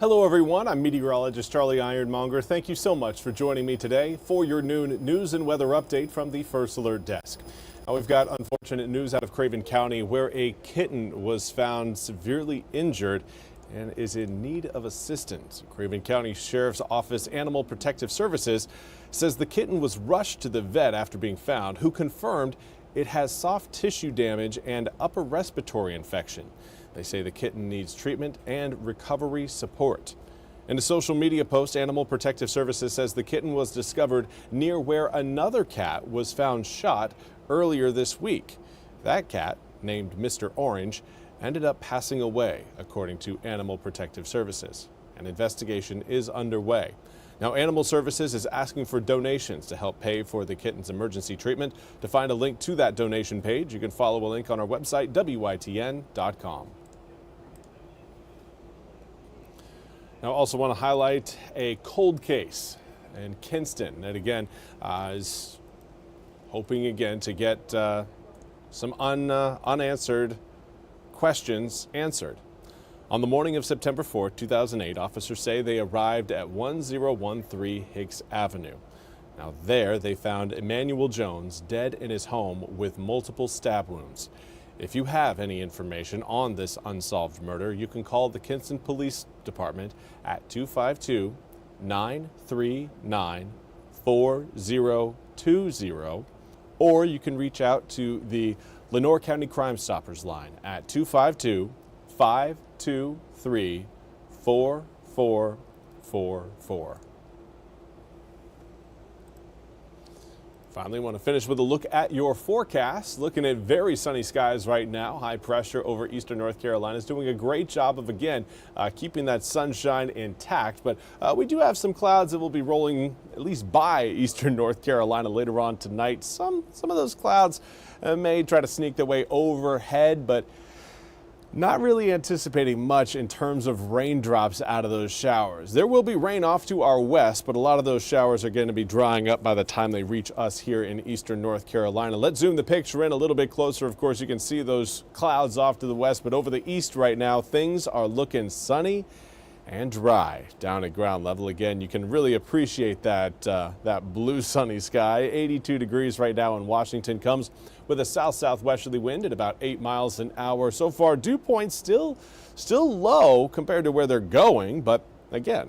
Hello everyone, I'm Meteorologist Charlie Ironmonger. Thank you so much for joining me today for your noon news and weather update from the First Alert Desk. Now we've got unfortunate news out of Craven County where a kitten was found severely injured and is in need of assistance. Craven County Sheriff's Office Animal Protective Services says the kitten was rushed to the vet after being found, who confirmed it has soft tissue damage and upper respiratory infection. They say the kitten needs treatment and recovery support. In a social media post, Animal Protective Services says the kitten was discovered near where another cat was found shot earlier this week. That cat, named Mr. Orange, ended up passing away, according to Animal Protective Services. An investigation is underway. Now, Animal Services is asking for donations to help pay for the kitten's emergency treatment. To find a link to that donation page, you can follow a link on our website, WITN.com. Now, I also want to highlight a cold case in Kinston that, again, is hoping again to get some unanswered questions answered. On the morning of September 4th, 2008, officers say they arrived at 1013 Hicks Avenue. Now there, they found Emmanuel Jones dead in his home with multiple stab wounds. If you have any information on this unsolved murder, you can call the Kinston Police Department at 252-939-4020, or you can reach out to the Lenoir County Crime Stoppers line at 252-523-4444. Finally, want to finish with a look at your forecast. Looking at very sunny skies right now. High pressure over eastern North Carolina is doing a great job of, again, keeping that sunshine intact. But we do have some clouds that will be rolling at least by eastern North Carolina later on tonight. Some of those clouds may try to sneak their way overhead, but not really anticipating much in terms of raindrops out of those showers. There will be rain off to our west, but a lot of those showers are going to be drying up by the time they reach us here in eastern North Carolina. Let's zoom the picture in a little bit closer. Of course, you can see those clouds off to the west, but over the east right now, things are looking sunny and dry down at ground level. Again, you can really appreciate that blue sunny sky. 82 degrees right now in Washington, comes with a south-southwesterly wind at about 8 miles an hour. So far, dew points still low compared to where they're going, but again,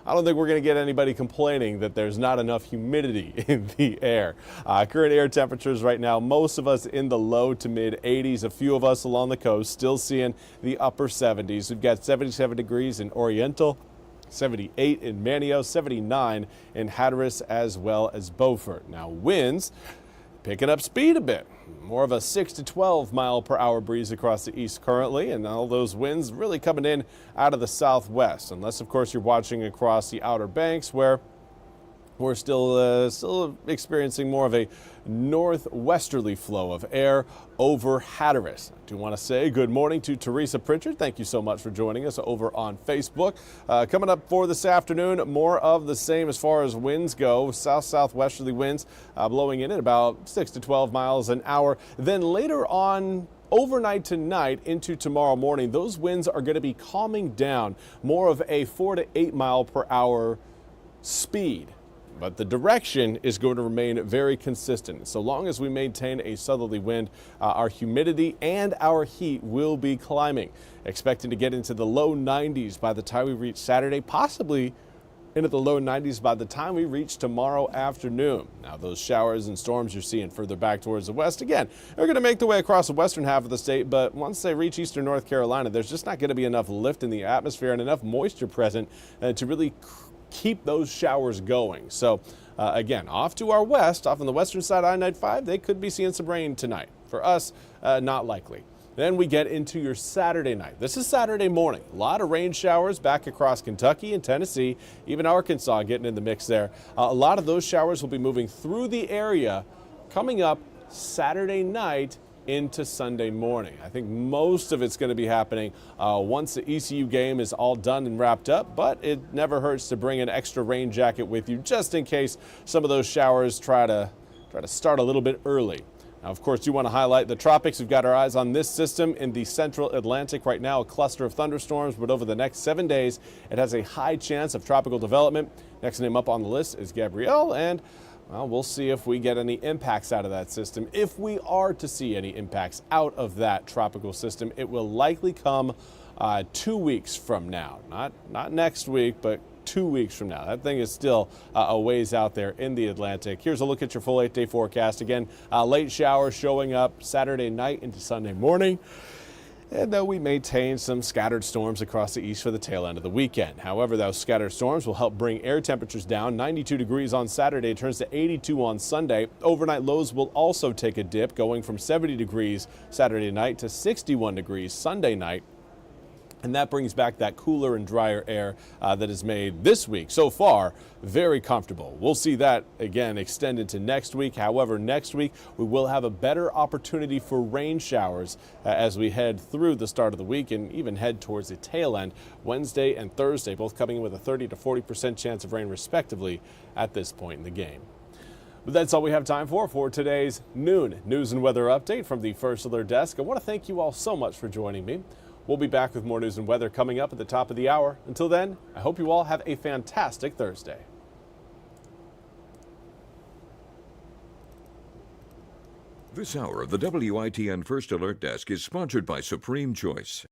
I don't think we're going to get anybody complaining that there's not enough humidity in the air. Current air temperatures right now, most of us in the low to mid 80s. A few of us along the coast still seeing the upper 70s. We've got 77 degrees in Oriental, 78 in Manio, 79 in Hatteras, as well as Beaufort. Now, winds picking up speed a bit. More of a 6 to 12 mile per hour breeze across the east currently, and all those winds really coming in out of the southwest, unless of course you're watching across the Outer Banks, where we're still experiencing more of a northwesterly flow of air over Hatteras. I do want to say good morning to Teresa Pritchard. Thank you so much for joining us over on Facebook. Coming up for this afternoon, more of the same as far as winds go. South-southwesterly winds blowing in at about 6 to 12 miles an hour. Then later on, overnight tonight into tomorrow morning, those winds are going to be calming down, more of a 4 to 8 mile per hour speed. But the direction is going to remain very consistent. So long as we maintain a southerly wind, our humidity and our heat will be climbing. Expecting to get into the low 90s by the time we reach Saturday, possibly into the low 90s by the time we reach tomorrow afternoon. Now, those showers and storms you're seeing further back towards the west, again, they're going to make their way across the western half of the state, but once they reach eastern North Carolina, there's just not going to be enough lift in the atmosphere and enough moisture present to really keep those showers going. So again, off to our west, off on the western side of I-95, they could be seeing some rain tonight. For us, not likely. Then we get into your Saturday night. This is Saturday morning. A lot of rain showers back across Kentucky and Tennessee, even Arkansas getting in the mix there. A lot of those showers will be moving through the area coming up Saturday night into Sunday morning. I think most of it's going to be happening once the ECU game is all done and wrapped up, but it never hurts to bring an extra rain jacket with you just in case some of those showers try to start a little bit early. Now, of course, you want to highlight the tropics. We've got our eyes on this system in the central Atlantic right now, a cluster of thunderstorms, but over the next 7 days, it has a high chance of tropical development. Next name up on the list is Gabrielle, and well, we'll see if we get any impacts out of that system. If we are to see any impacts out of that tropical system, it will likely come 2 weeks from now. Not next week, but 2 weeks from now. That thing is still a ways out there in the Atlantic. Here's a look at your full 8-day forecast. Again, late showers showing up Saturday night into Sunday morning. And though we maintain some scattered storms across the east for the tail end of the weekend. However, those scattered storms will help bring air temperatures down. 92 degrees on Saturday turns to 82 on Sunday. Overnight lows will also take a dip, going from 70 degrees Saturday night to 61 degrees Sunday night. And that brings back that cooler and drier air that has made this week so far very comfortable. We'll see that again extend into next week. However, next week we will have a better opportunity for rain showers as we head through the start of the week and even head towards the tail end. Wednesday and Thursday both coming in with a 30 to 40% chance of rain respectively at this point in the game. But that's all we have time for today's noon news and weather update from the First Alert Desk. I want to thank you all so much for joining me. We'll be back with more news and weather coming up at the top of the hour. Until then, I hope you all have a fantastic Thursday. This hour of the WITN First Alert Desk is sponsored by Supreme Choice.